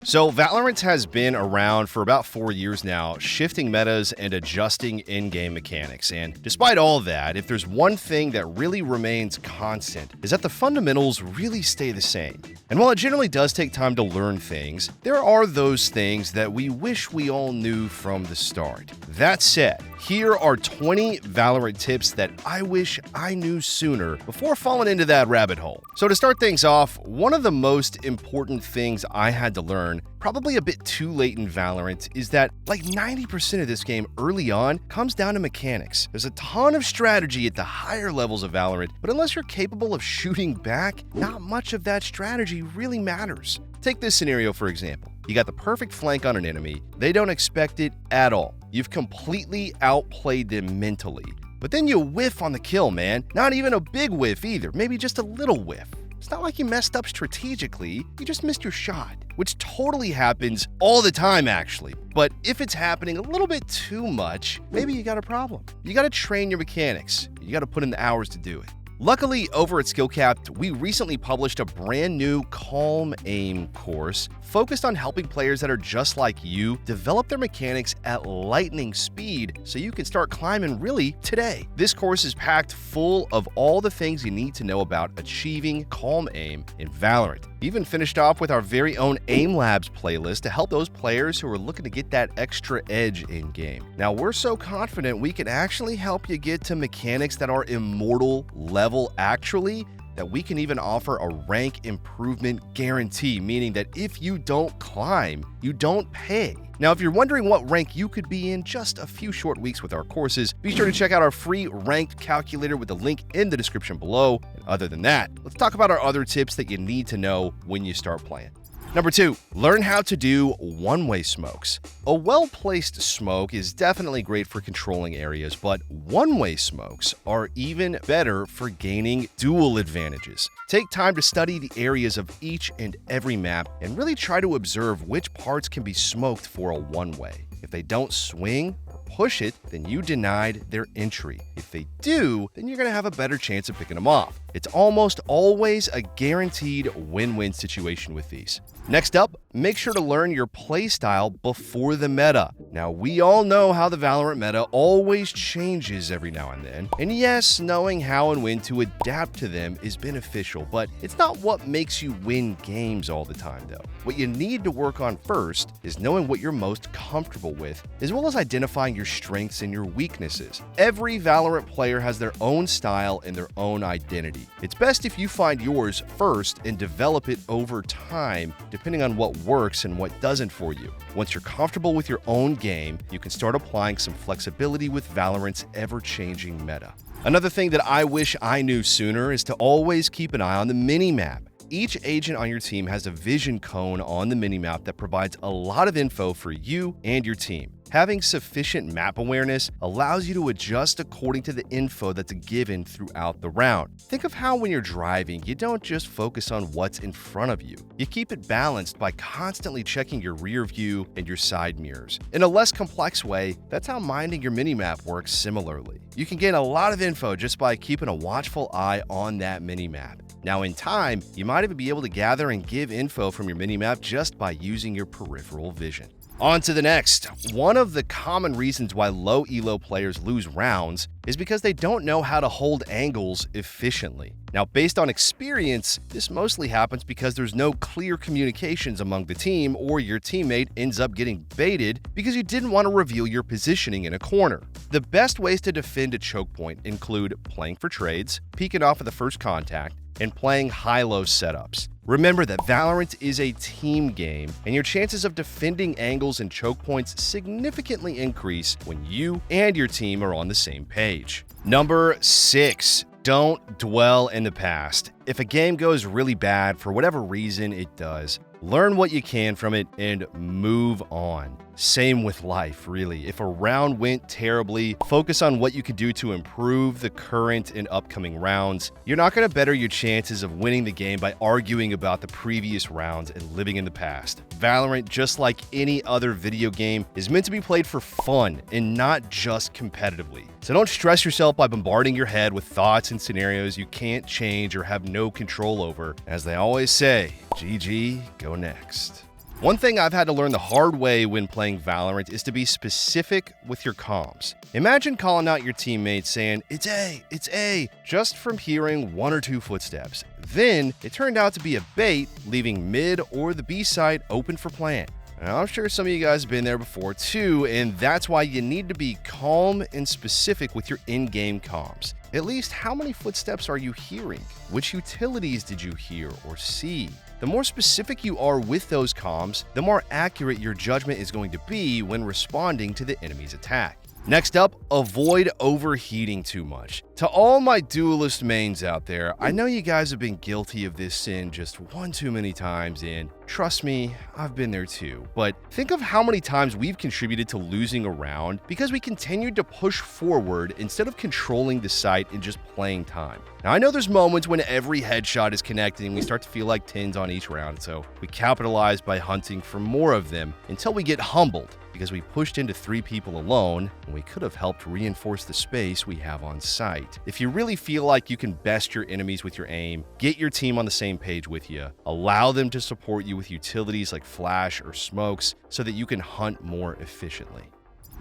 So Valorant has been around for about 4 years now, shifting metas and adjusting in-game mechanics. And despite all that, if there's one thing that really remains constant, is that the fundamentals really stay the same. And while it generally does take time to learn things, there are those things that we wish we all knew from the start. That said, here are 20 Valorant tips that I wish I knew sooner before falling into that rabbit hole. So to start things off, one of the most important things I had to learn, probably a bit too late in Valorant, is that like 90% of this game early on comes down to mechanics. There's a ton of strategy at the higher levels of Valorant, but unless you're capable of shooting back, not much of that strategy really matters. Take this scenario for example. You got the perfect flank on an enemy, they don't expect it at all. You've completely outplayed them mentally. But then you whiff on the kill, man. Not even a big whiff either, maybe just a little whiff. It's not like you messed up strategically, you just missed your shot, which totally happens all the time actually. But if it's happening a little bit too much, maybe you got a problem. You got to train your mechanics. You got to put in the hours to do it. Luckily, over at SkillCapped, we recently published a brand new Calm Aim course focused on helping players that are just like you develop their mechanics at lightning speed so you can start climbing really today. This course is packed full of all the things you need to know about achieving Calm Aim in Valorant. We even finished off with our very own Aim Labs playlist to help those players who are looking to get that extra edge in-game. Now, we're so confident we can actually help you get to mechanics that are immortal level actually, that we can even offer a rank improvement guarantee, meaning that if you don't climb, you don't pay. Now, if you're wondering what rank you could be in just a few short weeks with our courses, be sure to check out our free ranked calculator with the link in the description below. And other than that, let's talk about our other tips that you need to know when you start playing. Number 2, learn how to do one-way smokes. A well-placed smoke is definitely great for controlling areas, but one-way smokes are even better for gaining dual advantages. Take time to study the areas of each and every map and really try to observe which parts can be smoked for a one-way. If they don't swing or push it, then you denied their entry. If they do, then you're going to have a better chance of picking them off. It's almost always a guaranteed win-win situation with these. Next up, make sure to learn your playstyle before the meta. Now, we all know how the Valorant meta always changes every now and then. And yes, knowing how and when to adapt to them is beneficial, but it's not what makes you win games all the time though. What you need to work on first is knowing what you're most comfortable with, as well as identifying your strengths and your weaknesses. Every Valorant player has their own style and their own identity. It's best if you find yours first and develop it over time, depending on what works and what doesn't for you. Once you're comfortable with your own game, you can start applying some flexibility with Valorant's ever-changing meta. Another thing that I wish I knew sooner is to always keep an eye on the minimap. Each agent on your team has a vision cone on the minimap that provides a lot of info for you and your team. Having sufficient map awareness allows you to adjust according to the info that's given throughout the round. Think of how when you're driving, you don't just focus on what's in front of you. You keep it balanced by constantly checking your rear view and your side mirrors. In a less complex way, that's how minding your minimap works similarly. You can gain a lot of info just by keeping a watchful eye on that minimap. Now, in time, you might even be able to gather and give info from your minimap just by using your peripheral vision. On to the next. One of the common reasons why low elo players lose rounds is because they don't know how to hold angles efficiently. Now, based on experience, this mostly happens because there's no clear communications among the team, or your teammate ends up getting baited because you didn't want to reveal your positioning in a corner. The best ways to defend a choke point include playing for trades, peeking off at the first contact, and playing high-low setups. Remember that Valorant is a team game, and your chances of defending angles and choke points significantly increase when you and your team are on the same page. Number 6. Don't dwell in the past. If a game goes really bad, for whatever reason it does, learn what you can from it and move on. Same with life, really. If a round went terribly, focus on what you can do to improve the current and upcoming rounds. You're not going to better your chances of winning the game by arguing about the previous rounds and living in the past. Valorant, just like any other video game, is meant to be played for fun and not just competitively. So don't stress yourself by bombarding your head with thoughts and scenarios you can't change or have no control over. As they always say, GG, go next. One thing I've had to learn the hard way when playing Valorant is to be specific with your comms. Imagine calling out your teammates saying, "It's A," just from hearing one or two footsteps. Then, it turned out to be a bait, leaving mid or the B side open for plant. Now, I'm sure some of you guys have been there before too, and that's why you need to be calm and specific with your in-game comms. At least, how many footsteps are you hearing? Which utilities did you hear or see? The more specific you are with those comms, the more accurate your judgment is going to be when responding to the enemy's attack. Next up, avoid overheating too much. To all my duelist mains out there, I know you guys have been guilty of this sin just one too many times, and trust me, I've been there too. But think of how many times we've contributed to losing a round because we continued to push forward instead of controlling the site and just playing time. Now, I know there's moments when every headshot is connecting and we start to feel like tins on each round, so we capitalize by hunting for more of them until we get humbled because we pushed into 3 people alone and we could have helped reinforce the space we have on site. If you really feel like you can best your enemies with your aim, get your team on the same page with you. Allow them to support you with utilities like flash or smokes so that you can hunt more efficiently.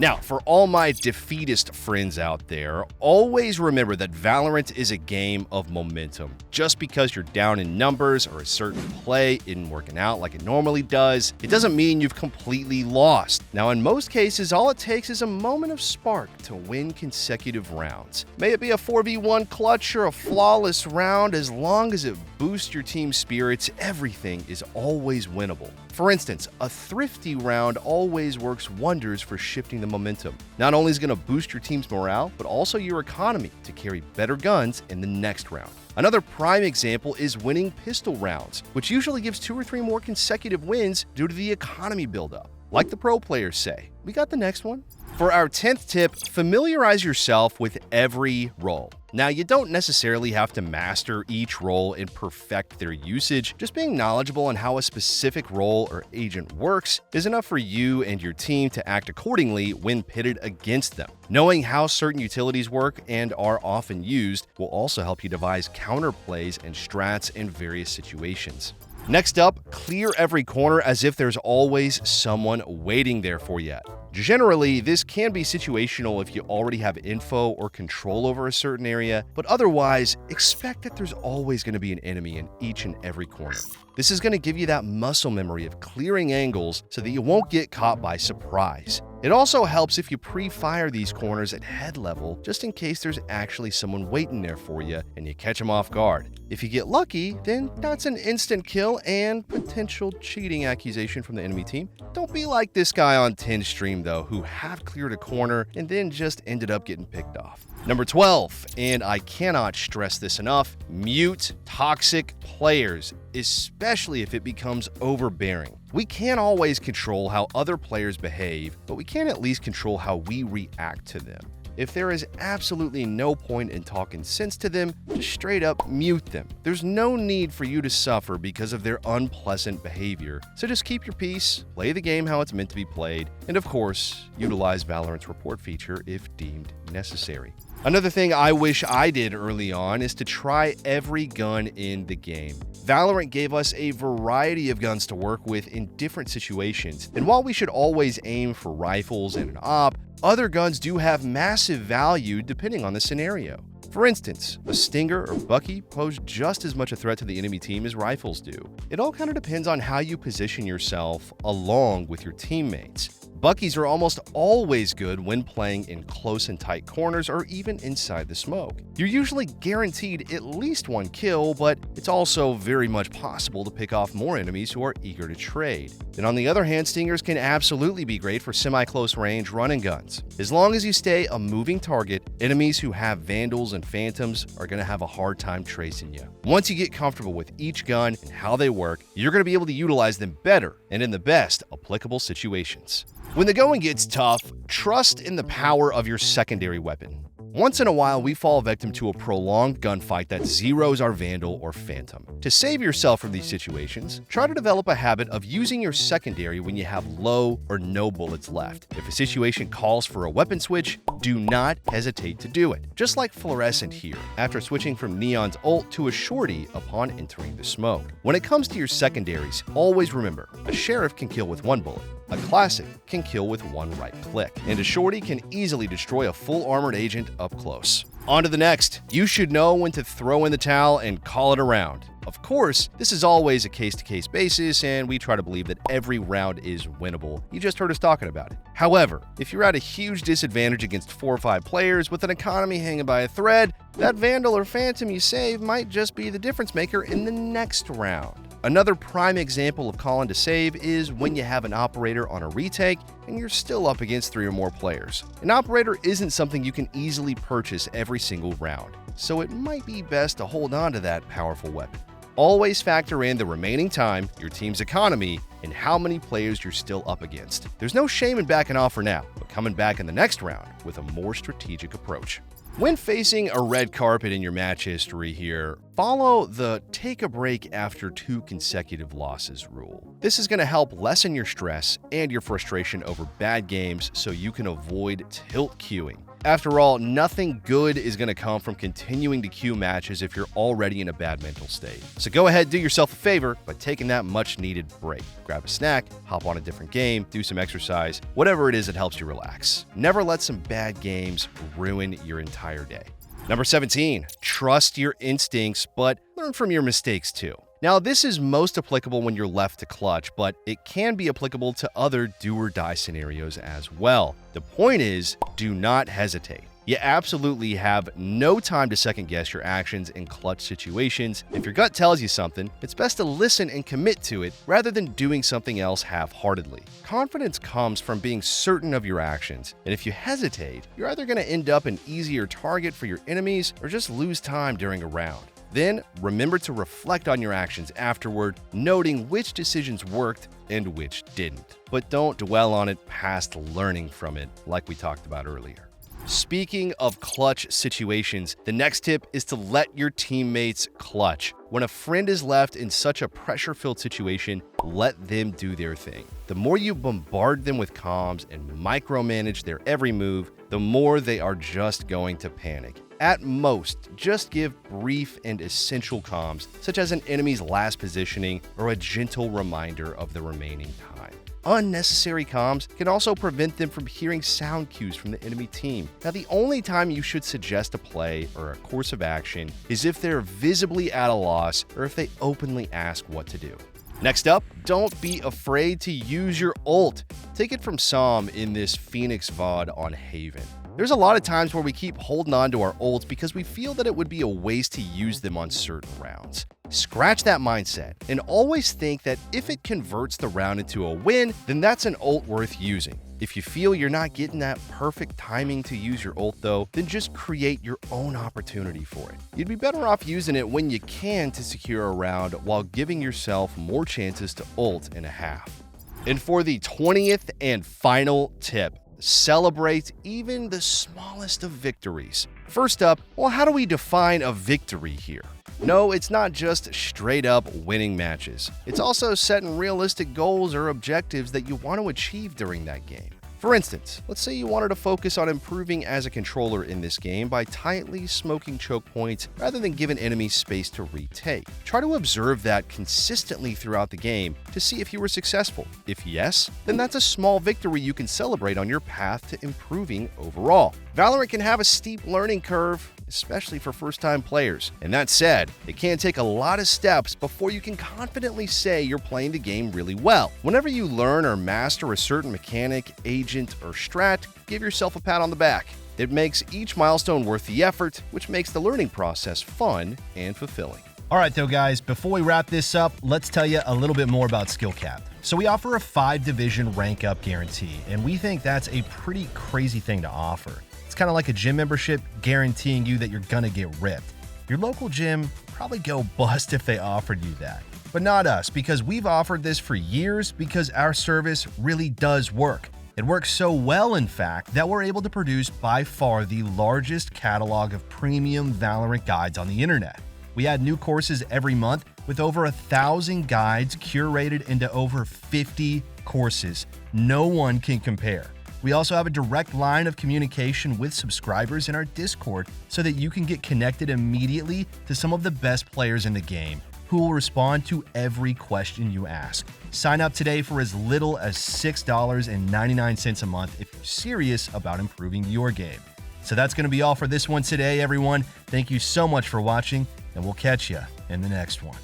Now, for all my defeatist friends out there, always remember that Valorant is a game of momentum. Just because you're down in numbers or a certain play isn't working out like it normally does, it doesn't mean you've completely lost. Now, in most cases, all it takes is a moment of spark to win consecutive rounds. May it be a 4v1 clutch or a flawless round, as long as it boosts your team's spirits, everything is always winnable. For instance, a thrifty round always works wonders for shifting the momentum. Not only is it going to boost your team's morale, but also your economy to carry better guns in the next round. Another prime example is winning pistol rounds, which usually gives 2 or 3 more consecutive wins due to the economy buildup. Like the pro players say, we got the next one. For our 10th tip, familiarize yourself with every role. Now, you don't necessarily have to master each role and perfect their usage. Just being knowledgeable on how a specific role or agent works is enough for you and your team to act accordingly when pitted against them. Knowing how certain utilities work and are often used will also help you devise counterplays and strats in various situations. Next up, clear every corner as if there's always someone waiting there for you. Generally, this can be situational if you already have info or control over a certain area, but otherwise, expect that there's always going to be an enemy in each and every corner. This is going to give you that muscle memory of clearing angles so that you won't get caught by surprise. It also helps if you pre-fire these corners at head level, just in case there's actually someone waiting there for you and you catch them off guard. If you get lucky, then that's an instant kill and potential cheating accusation from the enemy team. Don't be like this guy on 10 stream though, who half cleared a corner and then just ended up getting picked off. Number 12, and I cannot stress this enough, mute toxic players, especially if it becomes overbearing. We can't always control how other players behave, but we can at least control how we react to them. If there is absolutely no point in talking sense to them, just straight up mute them. There's no need for you to suffer because of their unpleasant behavior, so just keep your peace, play the game how it's meant to be played, and of course, utilize Valorant's report feature if deemed necessary. Another thing I wish I did early on is to try every gun in the game. Valorant gave us a variety of guns to work with in different situations, and while we should always aim for rifles in an op, other guns do have massive value depending on the scenario. For instance, a Stinger or Bucky pose just as much a threat to the enemy team as rifles do. It all kind of depends on how you position yourself along with your teammates. Buckies are almost always good when playing in close and tight corners or even inside the smoke. You're usually guaranteed at least 1 kill, but it's also very much possible to pick off more enemies who are eager to trade. Then on the other hand, Stingers can absolutely be great for semi-close range running guns. As long as you stay a moving target, enemies who have Vandals and Phantoms are going to have a hard time tracing you. Once you get comfortable with each gun and how they work, you're going to be able to utilize them better and in the best applicable situations. When the going gets tough, trust in the power of your secondary weapon. Once in a while, we fall victim to a prolonged gunfight that zeroes our Vandal or Phantom. To save yourself from these situations, try to develop a habit of using your secondary when you have low or no bullets left. If a situation calls for a weapon switch, do not hesitate to do it. Just like Fluorescent here, after switching from Neon's ult to a Shorty upon entering the smoke. When it comes to your secondaries, always remember, a Sheriff can kill with one bullet, a Classic can kill with one right click, and a Shorty can easily destroy a full armored agent up close. On to the next. You should know when to throw in the towel and call it a round. Of course, this is always a case-to-case basis, and we try to believe that every round is winnable. You just heard us talking about it. However, if you're at a huge disadvantage against 4 or 5 players with an economy hanging by a thread, that Vandal or Phantom you save might just be the difference maker in the next round. Another prime example of calling to save is when you have an operator on a retake and you're still up against 3 or more players. An operator isn't something you can easily purchase every single round, so it might be best to hold on to that powerful weapon. Always factor in the remaining time, your team's economy, and how many players you're still up against. There's no shame in backing off for now, but coming back in the next round with a more strategic approach. When facing a red carpet in your match history here, follow the take a break after 2 consecutive losses rule. This is going to help lessen your stress and your frustration over bad games so you can avoid tilt queuing. After all, nothing good is going to come from continuing to queue matches if you're already in a bad mental state. So go ahead, do yourself a favor by taking that much-needed break. Grab a snack, hop on a different game, do some exercise, whatever it is that helps you relax. Never let some bad games ruin your entire day. Number 17, trust your instincts, but learn from your mistakes too. Now, this is most applicable when you're left to clutch, but it can be applicable to other do-or-die scenarios as well. The point is, do not hesitate. You absolutely have no time to second-guess your actions in clutch situations. If your gut tells you something, it's best to listen and commit to it rather than doing something else half-heartedly. Confidence comes from being certain of your actions, and if you hesitate, you're either going to end up an easier target for your enemies or just lose time during a round. Then, remember to reflect on your actions afterward, noting which decisions worked and which didn't. But don't dwell on it past learning from it, like we talked about earlier. Speaking of clutch situations, the next tip is to let your teammates clutch. When a friend is left in such a pressure-filled situation, let them do their thing. The more you bombard them with comms and micromanage their every move, the more they are just going to panic. At most, just give brief and essential comms, such as an enemy's last positioning or a gentle reminder of the remaining time. Unnecessary comms can also prevent them from hearing sound cues from the enemy team. Now, the only time you should suggest a play or a course of action is if they're visibly at a loss or if they openly ask what to do. Next up, don't be afraid to use your ult. Take it from Sam in this Phoenix VOD on Haven. There's a lot of times where we keep holding on to our ults because we feel that it would be a waste to use them on certain rounds. Scratch that mindset and always think that if it converts the round into a win, then that's an ult worth using. If you feel you're not getting that perfect timing to use your ult though, then just create your own opportunity for it. You'd be better off using it when you can to secure a round while giving yourself more chances to ult in a half. And for the 20th and final tip, celebrate even the smallest of victories. First up, well, how do we define a victory here? No, it's not just straight up winning matches. It's also setting realistic goals or objectives that you want to achieve during that game. For instance, let's say you wanted to focus on improving as a controller in this game by tightly smoking choke points rather than giving enemies space to retake. Try to observe that consistently throughout the game to see if you were successful. If yes, then that's a small victory you can celebrate on your path to improving overall. Valorant can have a steep learning curve, especially for first-time players. And that said, it can take a lot of steps before you can confidently say you're playing the game really well. Whenever you learn or master a certain mechanic, agent, or strat, give yourself a pat on the back. It makes each milestone worth the effort, which makes the learning process fun and fulfilling. All right, though, guys, before we wrap this up, let's tell you a little bit more about SkillCapped. So we offer a 5-division rank up guarantee, and we think that's a pretty crazy thing to offer. It's kind of like a gym membership guaranteeing you that you're gonna get ripped. Your local gym would probably go bust if they offered you that. But not us, because we've offered this for years because our service really does work. It works so well, in fact, that we're able to produce by far the largest catalog of premium Valorant guides on the internet. We add new courses every month with over 1,000 guides curated into over 50 courses. No one can compare. We also have a direct line of communication with subscribers in our Discord so that you can get connected immediately to some of the best players in the game who will respond to every question you ask. Sign up today for as little as $6.99 a month if you're serious about improving your game. So that's going to be all for this one today, everyone. Thank you so much for watching, and we'll catch you in the next one.